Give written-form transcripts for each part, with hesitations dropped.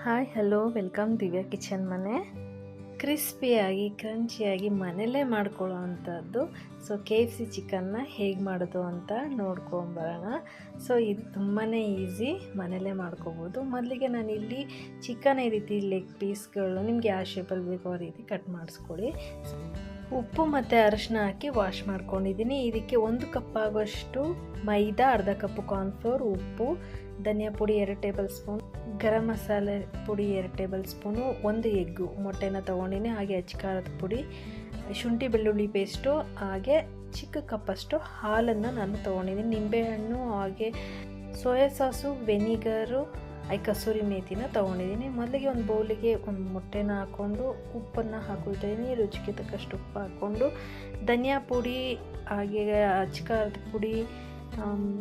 Hi hello welcome Divya kitchen ಮನೆ. ಕ್ರಿಸ್ಪಿಯಾಗಿ ಕ್ರಂಚಿಯಾಗಿ ಮನೆಯಲ್ಲೇ ಮಾಡ್ಕೊಳ್ಳೋ ಅಂಥದ್ದು. ಸೊ KFC ಚಿಕನ್ನ ಹೇಗೆ ಮಾಡೋದು ಅಂತ ನೋಡ್ಕೊಂಬರೋಣ. ಸೊ ಇದು ತುಂಬಾ ಈಸಿ, ಮನೆಯಲ್ಲೇ ಮಾಡ್ಕೋಬೋದು. ಮೊದಲಿಗೆ ನಾನಿಲ್ಲಿ ಚಿಕನ್ ಈ ರೀತಿ ಲೆಗ್ ಪೀಸ್ಗಳು ನಿಮಗೆ ಯಾವ ಶೇಪಲ್ಲಿ ಬೇಕೋ ಆ ರೀತಿ ಕಟ್ ಮಾಡಿಸ್ಕೊಳ್ಳಿ. ಉಪ್ಪು ಮತ್ತು ಅರಿಶಿನ ಹಾಕಿ ವಾಶ್ ಮಾಡ್ಕೊಂಡಿದ್ದೀನಿ. ಇದಕ್ಕೆ 1 ಕಪ್ ಆಗೋಷ್ಟು ಮೈದಾ, ಅರ್ಧ ಕಪ್ಪು ಕಾರ್ನ್ಫ್ಲೋರ್, ಉಪ್ಪು, ಧನಿಯಾ ಪುಡಿ 2 ಟೇಬಲ್ ಸ್ಪೂನ್, ಗರಂ ಮಸಾಲೆ ಪುಡಿ 2 ಟೇಬಲ್ ಸ್ಪೂನು, 1 ಎಗ್ಗು ಮೊಟ್ಟೆನ ತೊಗೊಂಡಿನಿ, ಹಾಗೆ ಅಚ್ಕಾರದ ಪುಡಿ, ಶುಂಠಿ ಬೆಳ್ಳುಳ್ಳಿ ಪೇಸ್ಟು, ಹಾಗೆ ಚಿಕ್ಕ ಕಪ್ಪಷ್ಟು ಹಾಲನ್ನು ನಾನು ತೊಗೊಂಡಿದ್ದೀನಿ. ನಿಂಬೆಹಣ್ಣು, ಹಾಗೆ ಸೋಯಾ ಸಾಸು, ವೆನಿಗರು, ಕಸೂರಿ ಮೇಥಿನ ತೊಗೊಂಡಿದ್ದೀನಿ. ಮೊದಲಿಗೆ ಒಂದು ಬೌಲಿಗೆ ಒಂದು ಮೊಟ್ಟೆನ ಹಾಕ್ಕೊಂಡು ಉಪ್ಪನ್ನು ಹಾಕೊಳ್ತಾಯಿದ್ದೀನಿ. ರುಚಿಗೆ ತಕ್ಕಷ್ಟು ಉಪ್ಪು ಹಾಕ್ಕೊಂಡು ಧನಿಯಾ ಪುಡಿ, ಹಾಗೆ ಅಚ್ಕಾರದ ಪುಡಿ,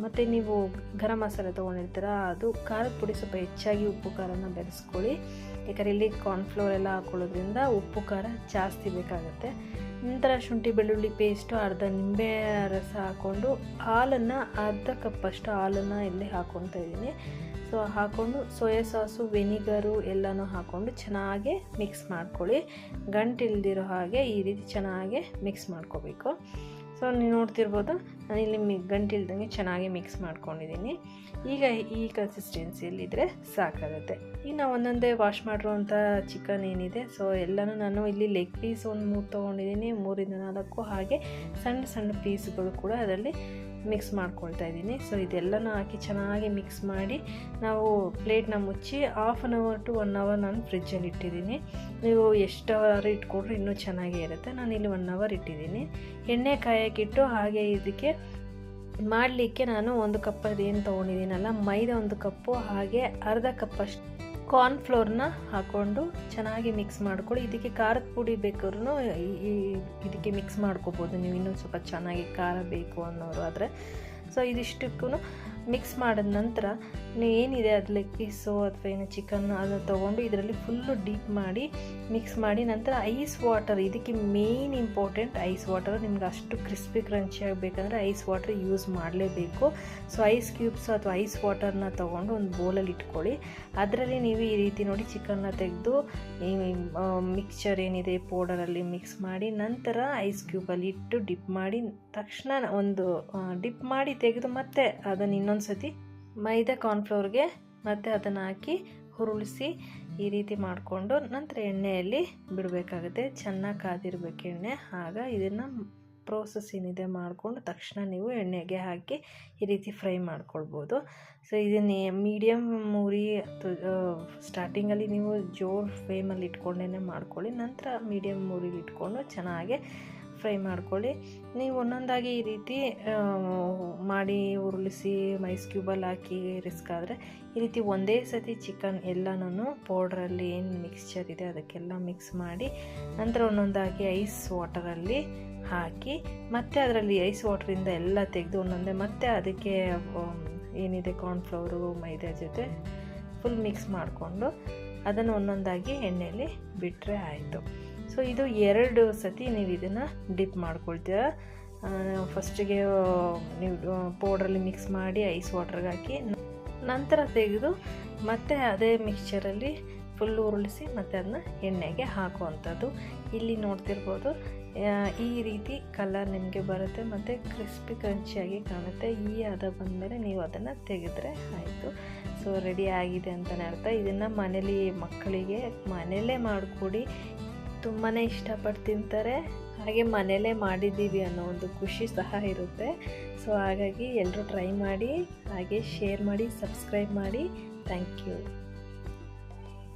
ಮತ್ತು ನೀವು ಗರಂ ಮಸಾಲೆ ತೊಗೊಂಡಿರ್ತೀರ ಅದು ಖಾರದ ಪುಡಿ ಸ್ವಲ್ಪ ಹೆಚ್ಚಾಗಿ ಉಪ್ಪು ಖಾರನ ಬೆರೆಸ್ಕೊಳ್ಳಿ. ಯಾಕಂದರೆ ಇಲ್ಲಿ ಕಾರ್ನ್ಫ್ಲೋರ್ ಎಲ್ಲ ಹಾಕೊಳ್ಳೋದ್ರಿಂದ ಉಪ್ಪು ಖಾರ ಜಾಸ್ತಿ ಬೇಕಾಗುತ್ತೆ. ನಂತರ ಶುಂಠಿ ಬೆಳ್ಳುಳ್ಳಿ ಪೇಸ್ಟು, ಅರ್ಧ ನಿಂಬೆ ರಸ ಹಾಕ್ಕೊಂಡು ಹಾಲನ್ನು ಅರ್ಧ ಕಪ್ಪಷ್ಟು ಹಾಲನ್ನು ಇಲ್ಲಿ ಹಾಕ್ಕೊತಾ ಇದ್ದೀನಿ. ಸೊ ಹಾಕ್ಕೊಂಡು ಸೋಯಾ ಸಾಸು, ವೆನಿಗರು ಎಲ್ಲನೂ ಹಾಕ್ಕೊಂಡು ಚೆನ್ನಾಗಿ ಮಿಕ್ಸ್ ಮಾಡ್ಕೊಳ್ಳಿ. ಗಂಟಿಲ್ದಿರೋ ಹಾಗೆ ಈ ರೀತಿ ಚೆನ್ನಾಗಿ ಮಿಕ್ಸ್ ಮಾಡ್ಕೋಬೇಕು. ಸೊ ನೀವು ನೋಡ್ತಿರ್ಬೋದು ನಾನಿಲ್ಲಿ ಗಂಟಿಲ್ದಂಗೆ ಚೆನ್ನಾಗಿ ಮಿಕ್ಸ್ ಮಾಡ್ಕೊಂಡಿದ್ದೀನಿ. ಈಗ ಈ ಕನ್ಸಿಸ್ಟೆನ್ಸಿಯಲ್ಲಿದ್ದರೆ ಸಾಕಾಗುತ್ತೆ. ಈಗ ನಾವು ಒಂದೊಂದೇ ವಾಶ್ ಮಾಡಿರುವಂಥ ಚಿಕನ್ ಏನಿದೆ, ಸೊ ಎಲ್ಲನೂ ನಾನು ಇಲ್ಲಿ ಲೆಗ್ ಪೀಸ್ ಒಂದು 3 ತೊಗೊಂಡಿದ್ದೀನಿ, 3ರಿಂದ 4, ಹಾಗೆ ಸಣ್ಣ ಸಣ್ಣ ಪೀಸ್ಗಳು ಕೂಡ ಅದರಲ್ಲಿ ಮಿಕ್ಸ್ ಮಾಡ್ಕೊಳ್ತಾ ಇದ್ದೀನಿ. ಸೊ ಇದೆಲ್ಲನೂ ಹಾಕಿ ಚೆನ್ನಾಗಿ ಮಿಕ್ಸ್ ಮಾಡಿ ನಾವು ಪ್ಲೇಟ್ನ ಮುಚ್ಚಿ 1/2 ಅವರ್ ಟು 1 ಅವರ್ ನಾನು ಫ್ರಿಜ್ಜಲ್ಲಿ ಇಟ್ಟಿದ್ದೀನಿ. ನೀವು ಎಷ್ಟು ಅವರ್ ಇಟ್ಕೊಂಡ್ರೆ ಇನ್ನೂ ಚೆನ್ನಾಗೇ ಇರುತ್ತೆ. ನಾನಿಲ್ಲಿ 1 ಅವರ್ ಇಟ್ಟಿದ್ದೀನಿ. ಎಣ್ಣೆ ಕಾಯಕ್ಕಿಟ್ಟು ಹಾಗೆ ಇದಕ್ಕೆ ಮಾಡಲಿಕ್ಕೆ ನಾನು 1 ಕಪ್ ಏನು ತೊಗೊಂಡಿದ್ದೀನಲ್ಲ ಮೈದಾ 1 ಕಪ್ಪು, ಹಾಗೆ ಅರ್ಧ ಕಪ್ಪಷ್ಟು ಕಾರ್ನ್ಫ್ಲೋರ್ನ ಹಾಕ್ಕೊಂಡು ಚೆನ್ನಾಗಿ ಮಿಕ್ಸ್ ಮಾಡ್ಕೊಳ್ಳಿ. ಇದಕ್ಕೆ ಖಾರದ ಪುಡಿ ಬೇಕಾದ್ರೂ ಇದಕ್ಕೆ ಮಿಕ್ಸ್ ಮಾಡ್ಕೋಬೋದು ನೀವು, ಇನ್ನೂ ಸ್ವಲ್ಪ ಚೆನ್ನಾಗಿ ಖಾರ ಬೇಕು ಅನ್ನೋರು ಆದರೆ. ಸೊ ಇದಿಷ್ಟಕ್ಕೂ ಮಿಕ್ಸ್ ಮಾಡಿದ ನಂತರ ಏನಿದೆ ಅದು ಲೆಗ್ ಪೀಸು ಅಥವಾ ಏನು ಚಿಕನ್ ಅದನ್ನು ತೊಗೊಂಡು ಇದರಲ್ಲಿ ಫುಲ್ಲು ಡೀಪ್ ಮಾಡಿ ಮಿಕ್ಸ್ ಮಾಡಿ ನಂತರ ಐಸ್ ವಾಟರ್, ಇದಕ್ಕೆ ಮೇಯ್ನ್ ಇಂಪಾರ್ಟೆಂಟ್ ಐಸ್ ವಾಟರ್. ನಿಮ್ಗೆ ಅಷ್ಟು ಕ್ರಿಸ್ಪಿ ಕ್ರಂಚಿ ಆಗಬೇಕಂದ್ರೆ ಐಸ್ ವಾಟರ್ ಯೂಸ್ ಮಾಡಲೇಬೇಕು. ಸೊ ಐಸ್ ಕ್ಯೂಬ್ಸ್ ಅಥವಾ ಐಸ್ ವಾಟರ್ನ ತೊಗೊಂಡು ಒಂದು ಬೌಲಲ್ಲಿ ಇಟ್ಕೊಳ್ಳಿ. ಅದರಲ್ಲಿ ನೀವು ಈ ರೀತಿ ನೋಡಿ ಚಿಕನ್ನ ತೆಗೆದು ಈ ಮಿಕ್ಸ್ಚರ್ ಏನಿದೆ ಪೌಡರಲ್ಲಿ ಮಿಕ್ಸ್ ಮಾಡಿ ನಂತರ ಐಸ್ ಕ್ಯೂಬಲ್ಲಿ ಇಟ್ಟು ಡಿಪ್ ಮಾಡಿ ತಕ್ಷಣ ಒಂದು ಡಿಪ್ ಮಾಡಿ ತೆಗೆದು ಮತ್ತೆ ಅದನ್ನು ಇನ್ನೊಂದು ಸತಿ ಮೈದಾ ಕಾರ್ನ್ಫ್ಲೋರ್ಗೆ ಮತ್ತೆ ಅದನ್ನು ಹಾಕಿ ಹುರುಳಿಸಿ ಈ ರೀತಿ ಮಾಡಿಕೊಂಡು ನಂತರ ಎಣ್ಣೆಯಲ್ಲಿ ಬಿಡಬೇಕಾಗುತ್ತೆ. ಚೆನ್ನಾಗಿ ಕಾದಿರಬೇಕು ಎಣ್ಣೆ. ಆಗ ಇದನ್ನು ಪ್ರೋಸೆಸ್ ಏನಿದೆ ಮಾಡಿಕೊಂಡು ತಕ್ಷಣ ನೀವು ಎಣ್ಣೆಗೆ ಹಾಕಿ ಈ ರೀತಿ ಫ್ರೈ ಮಾಡ್ಕೊಳ್ಬೋದು. ಸೊ ಇದನ್ನು ಮೀಡಿಯಮ್ ಉರಿ ಸ್ಟಾರ್ಟಿಂಗಲ್ಲಿ ನೀವು ಜೋರು ಫ್ಲೇಮಲ್ಲಿ ಇಟ್ಕೊಂಡೇ ಮಾಡ್ಕೊಳ್ಳಿ. ನಂತರ ಮೀಡಿಯಮ್ ಉರಿಲಿ ಇಟ್ಕೊಂಡು ಚೆನ್ನಾಗಿ ಫ್ರೈ ಮಾಡ್ಕೊಳ್ಳಿ. ನೀವು ಒಂದೊಂದಾಗಿ ಈ ರೀತಿ ಮಾಡಿ ಉರುಳಿಸಿ ಐಸ್ ಕ್ಯೂಬಲ್ಲಿ ಹಾಕಿ ರಿಸ್ಕ್ ಆದರೆ ಈ ರೀತಿ ಒಂದೇ ಸತಿ ಚಿಕನ್ ಎಲ್ಲನೂ ಪೌಡ್ರಲ್ಲಿ ಏನು ಮಿಕ್ಸ್ಚರ್ ಇದೆ ಅದಕ್ಕೆಲ್ಲ ಮಿಕ್ಸ್ ಮಾಡಿ ನಂತರ ಒಂದೊಂದಾಗಿ ಐಸ್ ವಾಟರಲ್ಲಿ ಹಾಕಿ ಮತ್ತೆ ಅದರಲ್ಲಿ ಐಸ್ ವಾಟರಿಂದ ಎಲ್ಲ ತೆಗೆದು ಒಂದೊಂದೇ ಮತ್ತೆ ಅದಕ್ಕೆ ಏನಿದೆ ಕಾರ್ನ್ಫ್ಲವರು ಮೈದಾ ಜೊತೆ ಫುಲ್ ಮಿಕ್ಸ್ ಮಾಡಿಕೊಂಡು ಅದನ್ನು ಒಂದೊಂದಾಗಿ ಎಣ್ಣೆಯಲ್ಲಿ ಬಿಟ್ಟರೆ ಆಯಿತು. ಸೊ ಇದು 2 ಸತಿ ನೀವು ಇದನ್ನು ಡಿಪ್ ಮಾಡ್ಕೊಳ್ತೀರ. ಫಸ್ಟಿಗೆ ನೀವು ಪೌಡ್ರಲ್ಲಿ ಮಿಕ್ಸ್ ಮಾಡಿ ಐಸ್ ವಾಟರ್ಗೆ ಹಾಕಿ ನಂತರ ತೆಗೆದು ಮತ್ತೆ ಅದೇ ಮಿಕ್ಸ್ಚರಲ್ಲಿ ಫುಲ್ ಉರುಳಿಸಿ ಮತ್ತೆ ಅದನ್ನ ಎಣ್ಣೆಗೆ ಹಾಕುವಂಥದ್ದು. ಇಲ್ಲಿ ನೋಡ್ತಿರ್ಬೋದು ಈ ರೀತಿ ಕಲರ್ ನಿಮಗೆ ಬರುತ್ತೆ ಮತ್ತು ಕ್ರಿಸ್ಪಿ ಕ್ರಂಚಿಯಾಗಿ ಕಾಣುತ್ತೆ. ಈ ಹದ ಬಂದಮೇಲೆ ನೀವು ಅದನ್ನು ತೆಗೆದ್ರೆ ಆಯಿತು. ಸೊ ರೆಡಿ ಆಗಿದೆ ಅಂತಲೇ ಅರ್ಥ. ಇದನ್ನು ಮನೇಲಿ ಮಕ್ಕಳಿಗೆ ಮನೆಯಲ್ಲೇ ಮಾಡಿಕೊಡಿ, ತುಂಬಾ ಇಷ್ಟಪಟ್ಟು ತಿಂತಾರೆ. ಹಾಗೆ ಮನೆಯಲ್ಲೇ ಮಾಡಿದ್ದೀವಿ ಅನ್ನೋ ಒಂದು ಖುಷಿ ಸಹ ಇರುತ್ತೆ. ಸೊ ಹಾಗಾಗಿ ಎಲ್ಲರೂ ಟ್ರೈ ಮಾಡಿ, ಹಾಗೆ ಶೇರ್ ಮಾಡಿ, ಸಬ್ಸ್ಕ್ರೈಬ್ ಮಾಡಿ. Thank you.